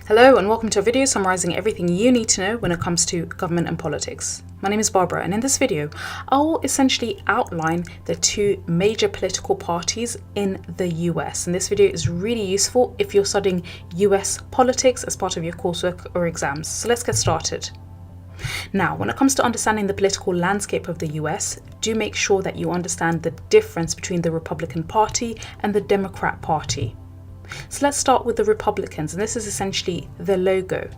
Hello and welcome to a video summarising everything you need to know when it comes to government and politics. My name is Barbara, and in this video I will essentially outline the two major political parties in the US. And this video is really useful if you're studying US politics as part of your coursework or exams. So let's get started. Now, when it comes to understanding the political landscape of the US, do make sure that you understand the difference between the Republican Party and the Democrat Party. So let's start with the Republicans, and this is essentially the logo.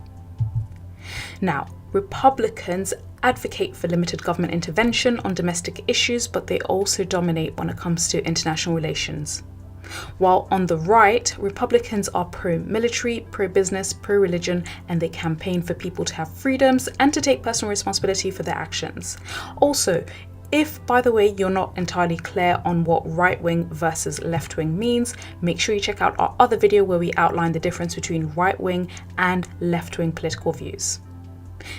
Now, Republicans advocate for limited government intervention on domestic issues, but they also dominate when it comes to international relations. While on the right, Republicans are pro-military, pro-business, pro-religion, and they campaign for people to have freedoms and to take personal responsibility for their actions. Also, if, by the way, you're not entirely clear on what right-wing versus left-wing means, make sure you check out our other video where we outline the difference between right-wing and left-wing political views.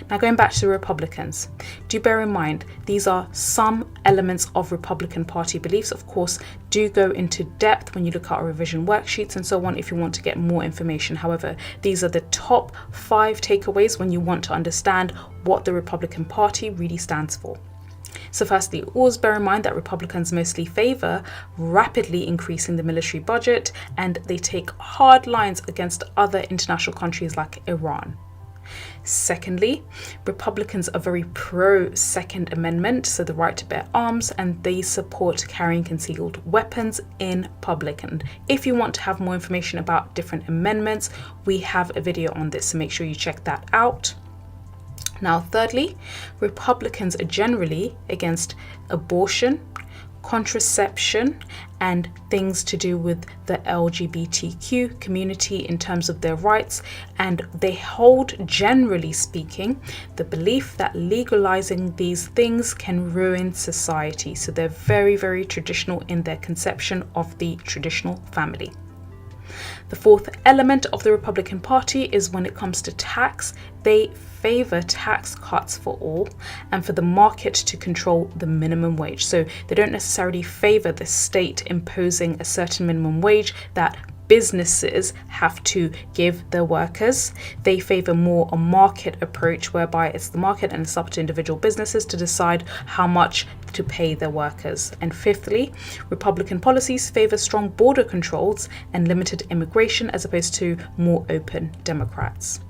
Now, going back to the Republicans, do bear in mind these are some elements of Republican Party beliefs. Of course, do go into depth when you look at our revision worksheets and so on if you want to get more information. However, these are the top 5 takeaways when you want to understand what the Republican Party really stands for. So firstly, always bear in mind that Republicans mostly favour rapidly increasing the military budget, and they take hard lines against other international countries like Iran. Secondly, Republicans are very pro-Second Amendment, so the right to bear arms, and they support carrying concealed weapons in public. And if you want to have more information about different amendments, we have a video on this, so make sure you check that out. Now, thirdly, Republicans are generally against abortion, contraception, and things to do with the LGBTQ community in terms of their rights. And they hold, generally speaking, the belief that legalizing these things can ruin society. So they're very, very traditional in their conception of the traditional family. The fourth element of the Republican Party is when it comes to tax, they favour tax cuts for all and for the market to control the minimum wage. So they don't necessarily favour the state imposing a certain minimum wage that businesses have to give their workers. They favour more a market approach whereby it's the market and it's up to individual businesses to decide how much to pay their workers. And fifthly, Republican policies favour strong border controls and limited immigration as opposed to more open Democrats.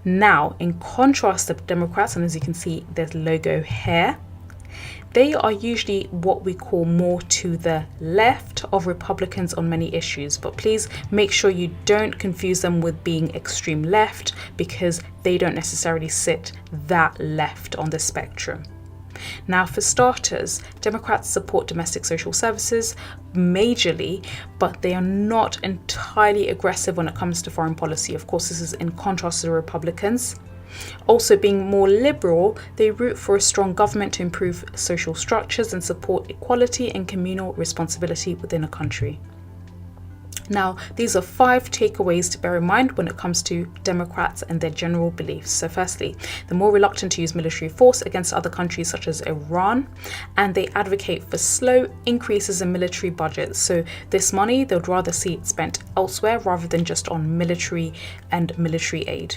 Now, in contrast to Democrats, and as you can see, there's logo here, they are usually what we call more to the left of Republicans on many issues, but please make sure you don't confuse them with being extreme left, because they don't necessarily sit that left on the spectrum. Now, for starters, Democrats support domestic social services majorly, but they are not entirely aggressive when it comes to foreign policy. Of course, this is in contrast to the Republicans. Also, being more liberal, they root for a strong government to improve social structures and support equality and communal responsibility within a country. Now, these are 5 takeaways to bear in mind when it comes to Democrats and their general beliefs. So firstly, they're more reluctant to use military force against other countries such as Iran, and they advocate for slow increases in military budgets. So this money, they'd rather see it spent elsewhere rather than just on military and military aid.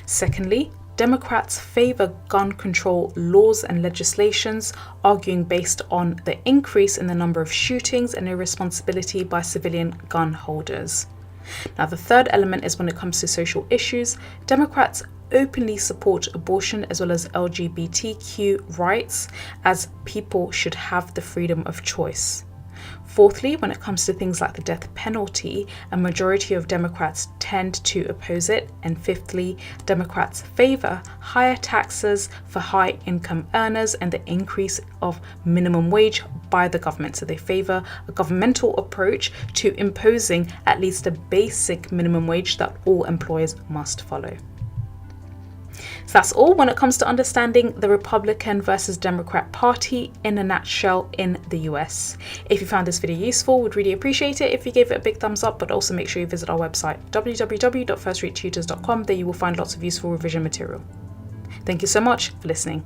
Secondly, Democrats favour gun control laws and legislations, arguing based on the increase in the number of shootings and irresponsibility by civilian gun holders. Now, the third element is when it comes to social issues, Democrats openly support abortion as well as LGBTQ rights, as people should have the freedom of choice. Fourthly, when it comes to things like the death penalty, a majority of Democrats tend to oppose it. And fifthly, Democrats favour higher taxes for high-income earners and the increase of minimum wage by the government. So they favour a governmental approach to imposing at least a basic minimum wage that all employers must follow. So that's all when it comes to understanding the Republican versus Democrat Party in a nutshell in the US. If you found this video useful, we'd really appreciate it if you gave it a big thumbs up, but also make sure you visit our website, www.firstratetutors.com. There you will find lots of useful revision material. Thank you so much for listening.